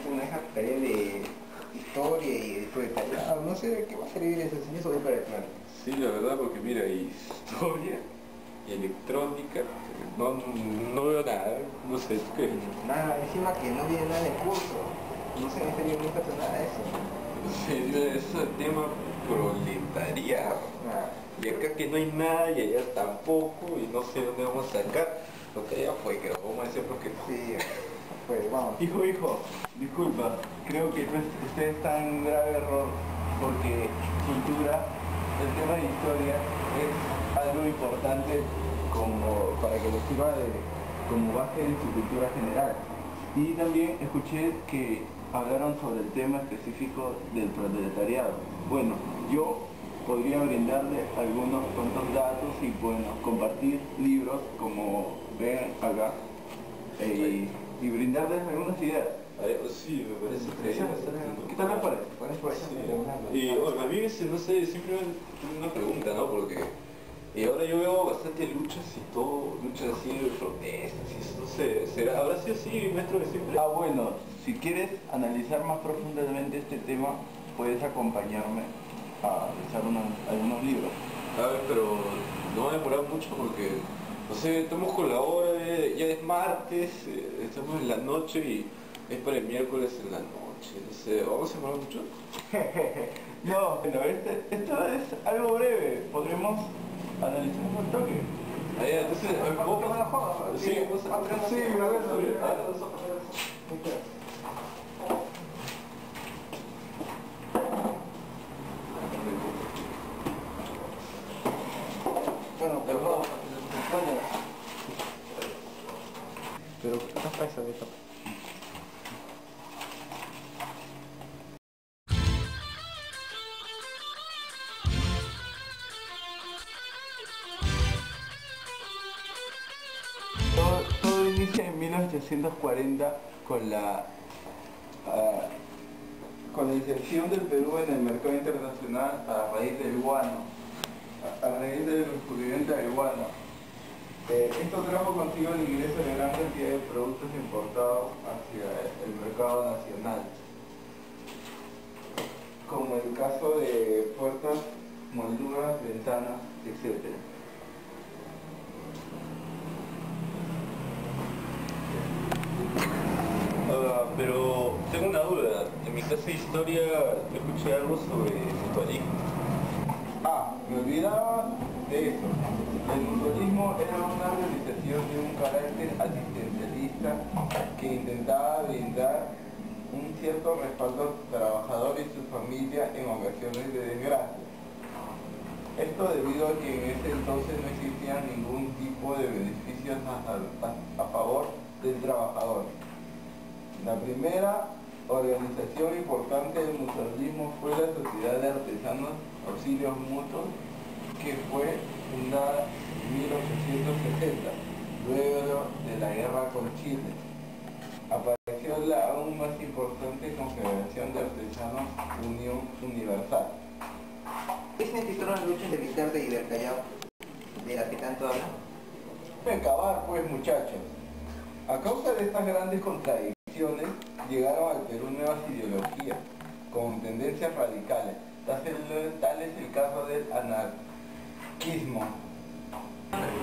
una tarea de historia y de proletariado, no sé de qué va a servir esa enseñanza hoy para el plan. Sí, la verdad, porque mira, historia y electrónica, no veo nada, no sé, ¿tú qué? Nada, encima que no viene nada de curso, no sé, en serio nunca hace nada de eso. Sí, eso es el tema proletariado. Nada. Y acá que no hay nada y allá tampoco, y no sé dónde vamos a sacar, lo que allá fue, que lo vamos a hacer porque no. Sí, pues vamos. Hijo, disculpa, creo que usted está en un grave error porque cultura, el tema de historia es algo importante como para que lo sirva como base en su cultura general. Y también escuché que hablaron sobre el tema específico del proletariado. Bueno, yo podría brindarle algunos cuantos datos y bueno, compartir libros como ven acá y brindarles algunas ideas. Sí, me parece increíble. ¿Qué tal les parece? Por eso Y bueno, a mí no sé, siempre me tengo una pregunta, ¿no? Porque ahora yo veo bastante luchas y todo, luchas así de protestas y eso, no sé, ¿habrá sido así, maestro, de siempre? Ah, bueno, si quieres analizar más profundamente este tema, puedes acompañarme a revisar algunos libros. A ver, pero no va a demorar mucho porque, no sé, estamos con la hora, ya es martes, estamos en la noche y es para el miércoles en la noche, no sé, ¿vamos a demorar mucho? No, bueno, esto es algo breve, podremos analizar un toque. Ahí, entonces, a ver, ¿vos? Sí, vos, Sí, una vez, bueno, pero no, bueno. Pero tapa esa de tapa. Todo inicia en 1840 con con la inserción del Perú en el mercado internacional a raíz del guano, a raíz del descubrimiento del guano. Esto trajo consigo el ingreso de gran cantidad de productos importados hacia el mercado nacional, como el caso de puertas, molduras, ventanas, etc. Pero tengo una duda, en mi clase de historia escuché algo sobre el mutualismo. Ah, me olvidaba de eso. El mutualismo era una organización de un carácter asistencialista que intentaba brindar un cierto respaldo al trabajador y su familia en ocasiones de desgracia. Esto debido a que en ese entonces no existía ningún tipo de beneficios a favor del trabajador. La primera organización importante del mutualismo fue la Sociedad de Artesanos Auxilios Mutuos, que fue fundada en 1870, luego de la guerra con Chile. Apareció la aún más importante Confederación de Artesanos Unión Universal. ¿Es necesario la lucha de Vizcarra y del Callao, de la que tanto hablan? Acabar pues, muchachos. A causa de estas grandes contradicciones, llegaron al Perú nuevas ideologías con tendencias radicales. Tal es el caso del anarquismo.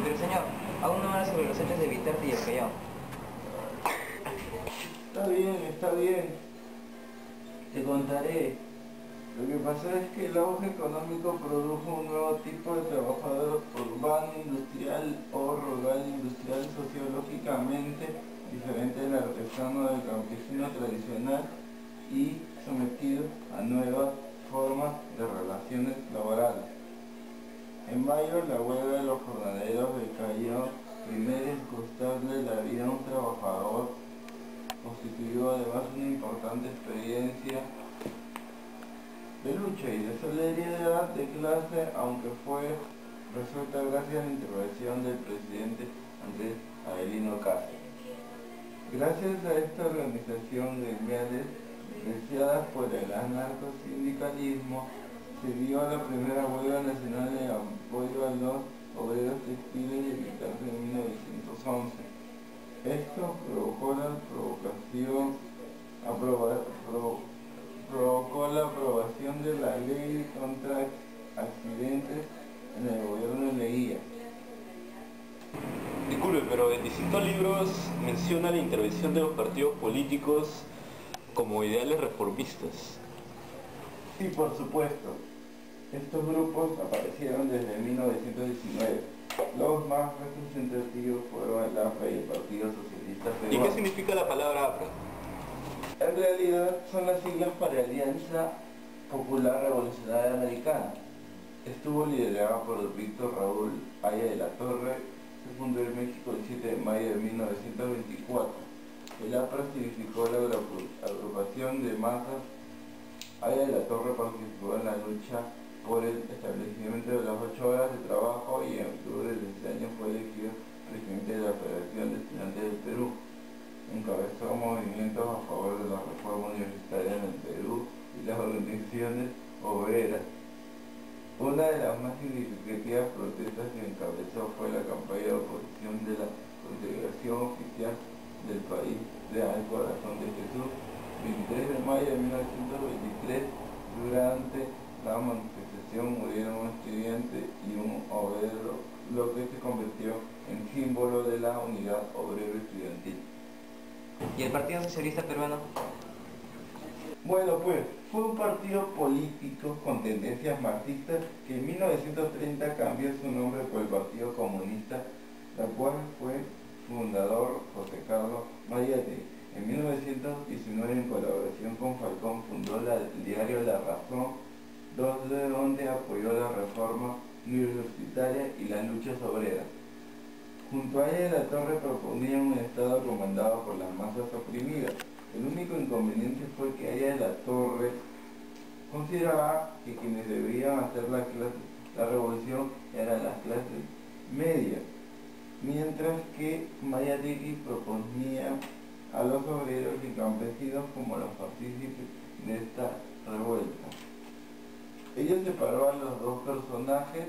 Pero señor, aún no habla sobre los hechos de Vizcarra y el Callao. Está bien. Te contaré. Lo que pasa es que el auge económico produjo un nuevo tipo de trabajador urbano industrial o rural industrial sociológicamente diferente del artesano del campesino tradicional y sometido a nuevas formas de relaciones laborales. En mayo, la huelga de los jornaleros del Callao, primer incostable de la vida de un trabajador, constituyó además una importante experiencia de lucha y de solidaridad de clase, aunque fue resuelta gracias a la intervención del presidente Andrés Avelino Castro. Gracias a esta organización gremiales, deseada por el anarcosindicalismo, se dio la primera huelga nacional de apoyo a los obreros textiles de Vizcarra en 1911. Esto provocó la aprobación disculpe, pero en distintos libros menciona la intervención de los partidos políticos como ideales reformistas. Sí, por supuesto. Estos grupos aparecieron desde 1919. Los más representativos fueron el APRA y el Partido Socialista ¿Y Peruano. qué significa la palabra APRA? En realidad son las siglas para Alianza Popular Revolucionaria Americana. Estuvo liderada por Víctor Raúl Haya de la Torre. Se fundó en México el 7 de mayo de 1924. El APRA significó la agrupación de masas. Haya de la Torre participó en la lucha por el establecimiento de las 8 horas de trabajo y en octubre de ese año fue elegido presidente de la Federación de Estudiantes del Perú. Encabezó movimientos a favor de la reforma universitaria en el Perú y las organizaciones obreras. Una de las más significativas protestas que encabezó fue la campaña de oposición de la Confederación Oficial del País Real Corazón de Jesús, 23 de mayo de 1923. Durante la manifestación murieron un estudiante y un obrero, lo que se convirtió en símbolo de la unidad obrero-estudiantil. ¿Y el Partido Socialista Peruano? Bueno, pues fue un partido político con tendencias marxistas que en 1930 cambió su nombre por el Partido Comunista, la cual fue fundador José Carlos Mayate. En 1919, en colaboración con Falcón, fundó el diario La Razón, donde apoyó la reforma universitaria y las luchas obreras. Junto a ella, la Torre proponía un Estado comandado por las masas oprimidas. El único inconveniente fue que Haya de la Torre consideraba que quienes deberían hacer la revolución eran las clases medias, mientras que Mayategui proponía a los obreros y campesinos como los partícipes de esta revuelta. Ella separó a los dos personajes.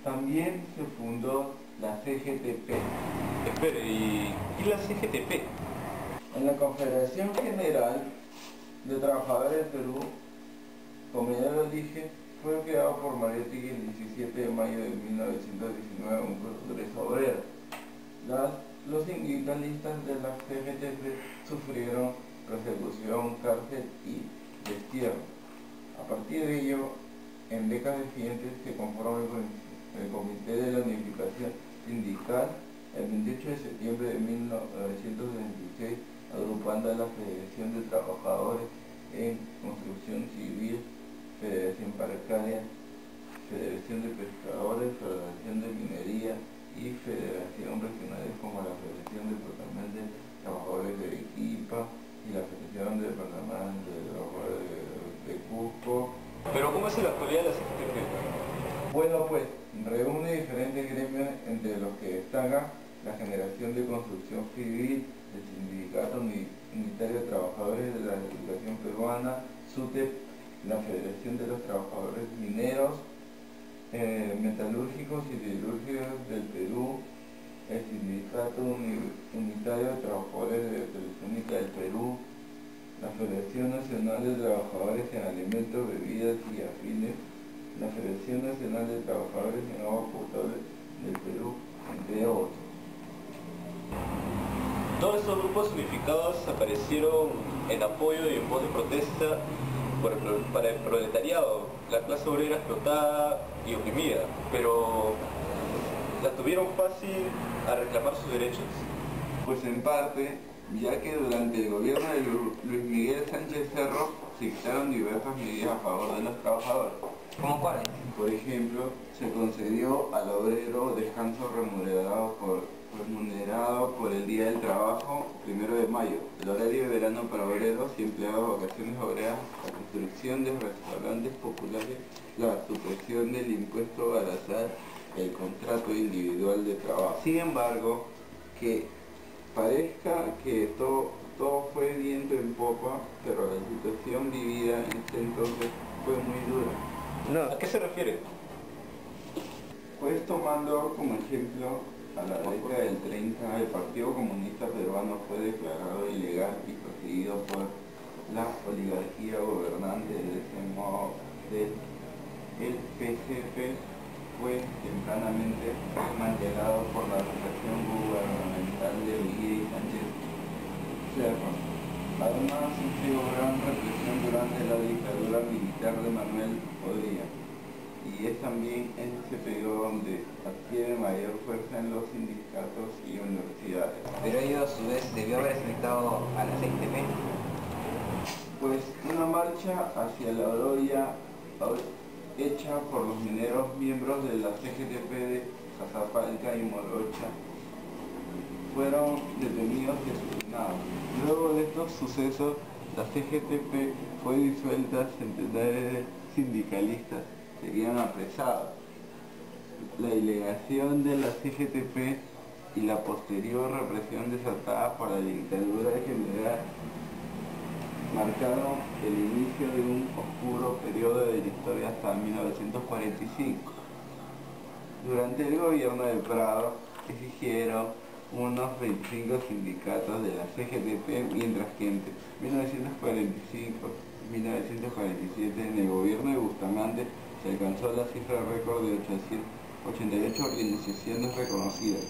También se fundó la CGTP. Espere, ¿y la CGTP? En la Confederación General de Trabajadores del Perú, como ya lo dije, fue creado por Mariátegui el 17 de mayo de 1919, un congreso obrero. Los sindicalistas de la CGTP sufrieron persecución, cárcel y destierro. A partir de ello, en décadas siguientes se conformó el Comité de la Unificación Sindical el 28 de septiembre de 1926, agrupando a la Federación de Trabajadores en Construcción Civil, Federación Parcaria, Federación de Pescadores, Federación de Minería y Federación Regionales como la Federación Departamental de Trabajadores de Arequipa y la Federación Departamental de Trabajadores de Cusco. ¿Pero cómo es en la actualidad la CGTP? Bueno, pues reúne diferentes gremios entre los que destacan la Generación de Construcción Civil, el Sindicato Unitario de Trabajadores de la Educación Peruana, SUTEP, la Federación de los Trabajadores Mineros, Metalúrgicos y Siderúrgicos del Perú, el Sindicato Unitario de Trabajadores de Telefónica del Perú, la Federación Nacional de Trabajadores en Alimentos, Bebidas y Afines, la Federación Nacional de Trabajadores en Agua Potable del Perú, entre otros. Todos estos grupos unificados aparecieron en apoyo y en voz de protesta para el proletariado, la clase obrera explotada y oprimida, pero ¿la tuvieron fácil a reclamar sus derechos? Pues en parte, ya que durante el gobierno de Luis Miguel Sánchez Cerro se dictaron diversas medidas a favor de los trabajadores. ¿Cómo cuáles? Por ejemplo, se concedió al obrero descanso remunerado por el Día del Trabajo, 1 de mayo, el horario de verano para obreros y empleados, vacaciones obreras, la construcción de restaurantes populares, la supresión del impuesto al azar, el contrato individual de trabajo. Sin embargo, que parezca que todo fue viento en popa, pero la situación vivida en ese entonces fue muy dura. No. ¿A qué se refiere? Pues tomando como ejemplo a la década del 30, el Partido Comunista Peruano fue declarado ilegal y perseguido por la oligarquía gobernante. De ese modo, el PCP fue tempranamente desmantelado por la Panamá sufrió gran represión durante la dictadura militar de Manuel Odría, y es también en ese periodo donde adquiere mayor fuerza en los sindicatos y universidades. Pero ello a su vez debió haber afectado a la CGTP. Pues una marcha hacia la Oroya hecha por los mineros miembros de la CGTP de Jazapalca y Morocha fueron detenidos y asesinados. Luego de estos sucesos, la CGTP fue disuelta, centenares de sindicalistas serían apresados. La ilegación de la CGTP y la posterior represión desatada por la dictadura de general marcaron el inicio de un oscuro periodo de la historia hasta 1945. Durante el gobierno de Prado exigieron unos 25 sindicatos de la CGTP, mientras que entre 1945 y 1947 en el gobierno de Bustamante se alcanzó la cifra récord de 888 organizaciones reconocidas.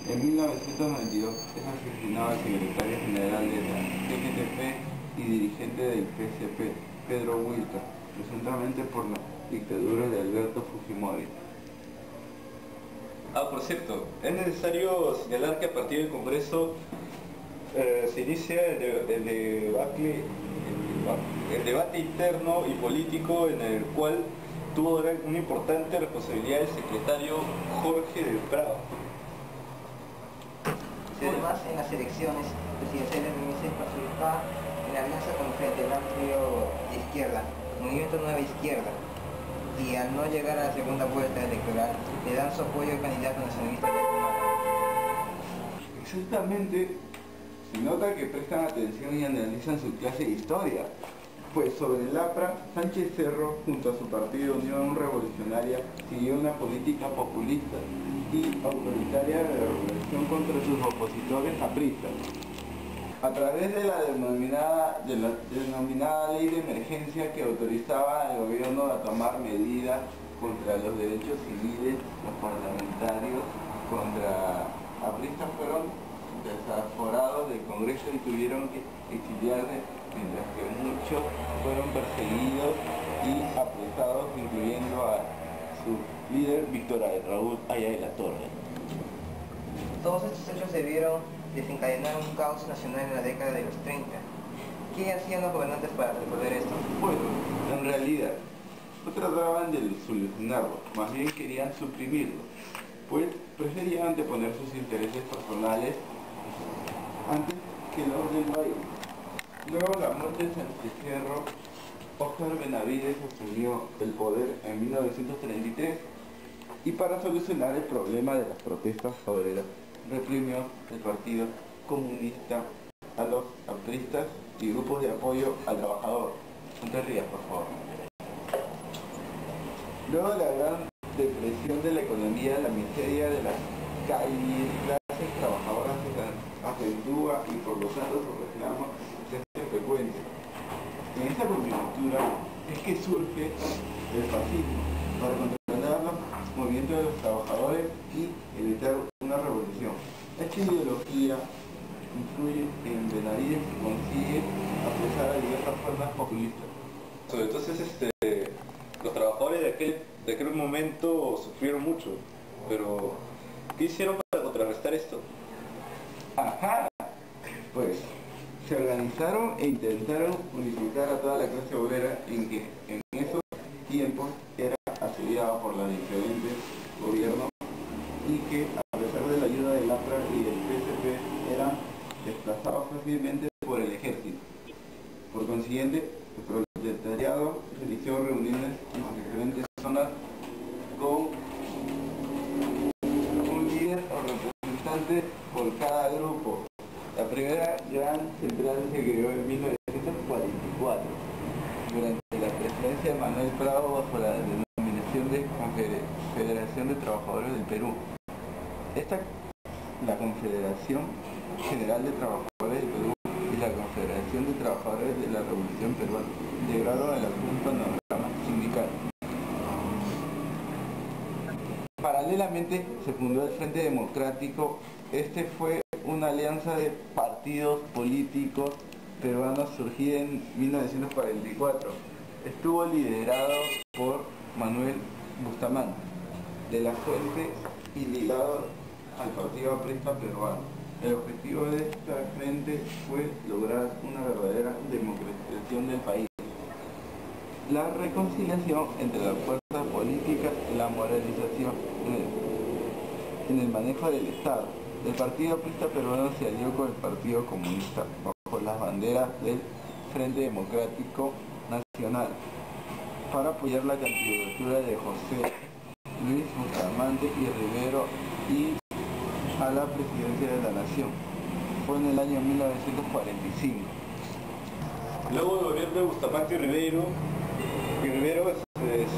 En 1992 es asesinado el secretario general de la CGTP y dirigente del PCP, Pedro Wilca, presuntamente por la dictadura de Alberto Fujimori. Por cierto, es necesario señalar que a partir del Congreso se inicia el debate interno y político, en el cual tuvo una importante responsabilidad el secretario Jorge del Prado. Además, en las elecciones presidenciales de 2006 participaba en la alianza con el Frente Amplio de Izquierda, Movimiento Nueva Izquierda, y al no llegar a la segunda vuelta electoral le dan su apoyo al candidato nacionalista de Exactamente, se nota que prestan atención y analizan su clase de historia. Pues sobre el APRA, Sánchez Cerro, junto a su partido Unión Revolucionaria, siguió una política populista y autoritaria de represión contra sus opositores apristas. A través de la denominada ley de emergencia que autorizaba al gobierno a tomar medidas contra los derechos civiles, los parlamentarios contra apristas fueron desaforados del Congreso y tuvieron que exiliarse, mientras que muchos fueron perseguidos y apresados, incluyendo a su líder Víctor Raúl Haya de la Torre. Todos estos hechos se vieron desencadenar un caos nacional en la década de los 30. ¿Qué hacían los gobernantes para resolver esto? Bueno, en realidad, no trataban de solucionarlo, más bien querían suprimirlo, pues preferían anteponer sus intereses personales antes que los del país. Luego la muerte de Sánchez Cerro, Óscar Benavides asumió el poder en 1933 y para solucionar el problema de las protestas obreras reprimió el Partido Comunista a los apristas y grupos de apoyo al trabajador. No te rías, por favor. Luego de la gran depresión de la economía, la miseria de las clases trabajadoras se acentúa y por lo tanto su reclamo se hace frecuente. En esta coyuntura es que surge el fascismo para controlar los movimientos de los trabajadores y evitar una revolución. Esta ideología influye en Benavides y consigue apresar a diversas fuerzas populistas. Entonces, los trabajadores de aquel momento sufrieron mucho, pero ¿qué hicieron para contrarrestar esto? ¡Ajá! Pues se organizaron e intentaron unificar a toda la clase obrera en que en esos tiempos era asediada por los diferentes gobiernos y que a pesar de la ayuda del APRA y del PCP eran desplazados fácilmente por el ejército. Por consiguiente, el proletariado realizó reuniones en diferentes zonas con un líder o representante por cada grupo. La primera gran central se creó en 1944, durante la presidencia de Manuel Prado, bajo la denominación de Federación de Trabajadores del Perú. La Confederación General de Trabajadores del Perú y la Confederación de Trabajadores de la Revolución Peruana integraron el actual panorama sindical. Paralelamente se fundó el Frente Democrático. Este fue una alianza de partidos políticos peruano surgida en 1944. Estuvo liderado por Manuel Bustamante de la Fuente y ligado al Partido Aprista Peruano. El objetivo de esta frente fue lograr una verdadera democratización del país, la reconciliación entre las fuerzas políticas y la moralización en el manejo del Estado. El Partido Aprista Peruano se alió con el Partido Comunista bajo las banderas del Frente Democrático Nacional para apoyar la candidatura de José Luis Bustamante y Rivero y a la presidencia de la Nación. Fue en el año 1945. Luego del gobierno de Bustamante y Rivero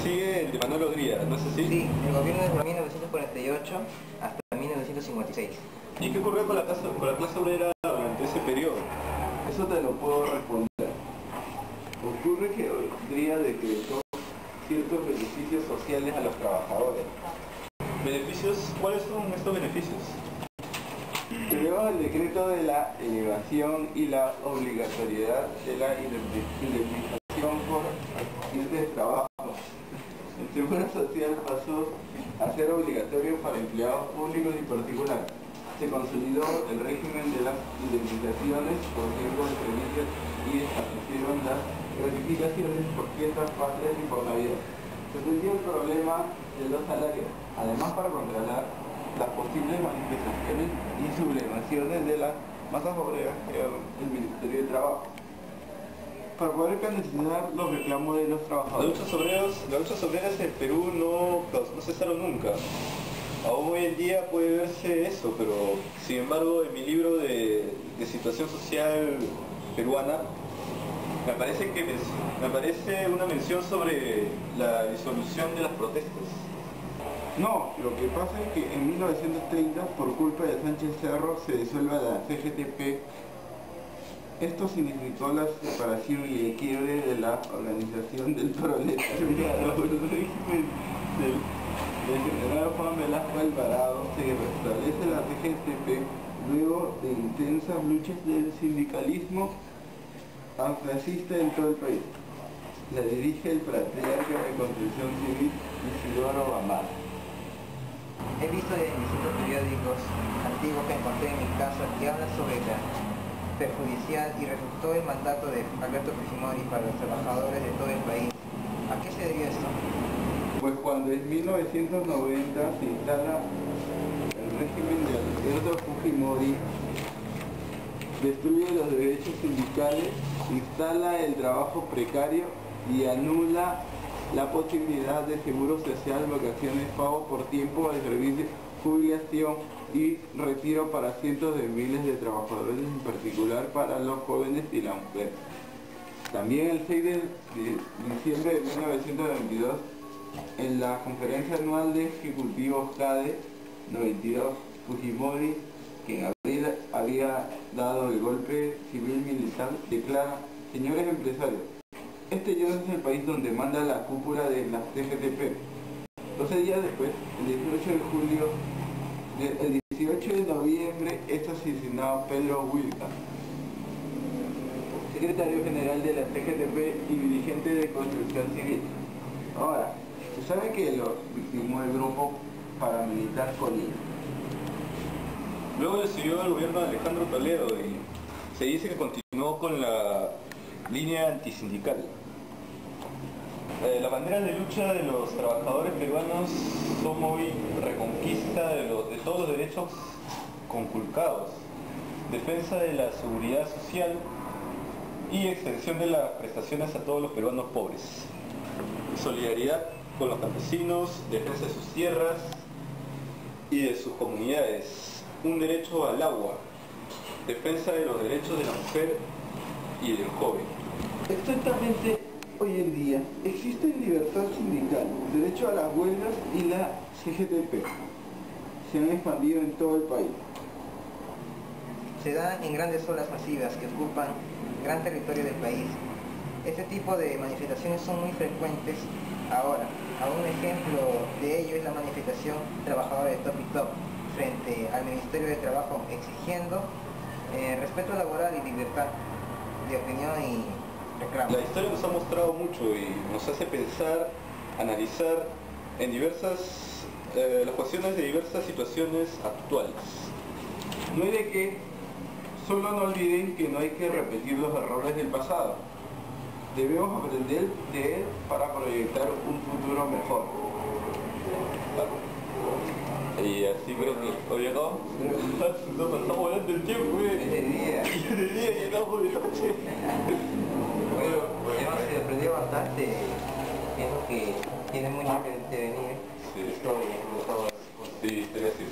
sigue el de Manuel Odría, ¿no es así? Sí, el gobierno desde 1948 hasta 1956. ¿Y qué ocurrió con la clase obrera durante ese periodo? Eso te lo puedo responder. Ocurre que Odría decretó ciertos beneficios sociales a los trabajadores. ¿Beneficios? ¿Cuáles son estos beneficios? Creó el decreto de la elevación y la obligatoriedad de la indemnización por accidentes de trabajo. El seguro social pasó a ser obligatorio para empleados públicos y particulares. Se consolidó el régimen de las indemnizaciones por tiempo de servicios y establecieron las gratificaciones por fiestas patrias y por Navidad. Se resolvió el problema de los salarios, además para controlar las posibles manifestaciones y sublevaciones de las masas obreras que el Ministerio de Trabajo, para poder canalizar los reclamos de los trabajadores. Las luchas obreras en Perú no cesaron nunca. Aún hoy en día puede verse eso, pero sin embargo en mi libro de situación social peruana me aparece una mención sobre la disolución de las protestas. No, lo que pasa es que en 1930, por culpa de Sánchez Cerro, se disuelve la CGTP. Esto significó la separación y el quiebre de la organización del proletariado. El régimen del general Juan Velasco Alvarado se restablece la CGTP luego de intensas luchas del sindicalismo antifascista en todo el país. La dirige el patriarca de Construcción Civil Isidoro Bamar. He visto en distintos periódicos antiguos que encontré en mi casa que hablan sobre la perjudicial y resultó el mandato de Alberto Fujimori para los trabajadores de todo el país. ¿A qué se debió esto? Pues cuando en 1990 se instala el régimen de Alberto Fujimori, destruye los derechos sindicales, instala el trabajo precario y anula la posibilidad de seguro social, vacaciones, pago por tiempo de servicio, jubilación y retiro para cientos de miles de trabajadores, en particular para los jóvenes y las mujeres. También el 6 de diciembre de 1922, en la conferencia anual de ejecutivos CADE 92, Fujimori, quien había dado el golpe civil militar, declara: señores empresarios, este ya no es el país donde manda la cúpula de la CGTP. 12 días después, el 18 de noviembre, es asesinado Pedro Wilca, secretario general de la CGTP y dirigente de Construcción Civil. Ahora, se sabe que lo victimó el grupo paramilitar Colina. Luego le siguió el gobierno de Alejandro Toledo y se dice que continuó con la línea antisindical. Las banderas de lucha de los trabajadores peruanos son hoy reconquista de todos los derechos conculcados, defensa de la seguridad social y extensión de las prestaciones a todos los peruanos pobres, solidaridad con los campesinos, defensa de sus tierras y de sus comunidades, un derecho al agua, defensa de los derechos de la mujer y del joven. Exactamente, hoy en día existe libertad sindical, derecho a las huelgas y la CGTP se han expandido en todo el país. Se dan en grandes olas masivas que ocupan gran territorio del país. Este tipo de manifestaciones son muy frecuentes ahora. Un ejemplo de ello es la manifestación trabajadora de Top y Top frente al Ministerio de Trabajo exigiendo respeto laboral y libertad. de opinión y reclamo. La historia nos ha mostrado mucho y nos hace pensar, analizar en las cuestiones de diversas situaciones actuales. No hay de qué, solo no olviden que no hay que repetir los errores del pasado. Debemos aprender de él para proyectar un futuro mejor. Y así creo que hoy acabamos. No pasamos volando el tiempo, Es de día. Y en el día y estamos de noche. Bueno, hemos aprendido bastante. Pienso que tiene mucho que venir. Sí. Historia, sobre todo. Sí, estaría así.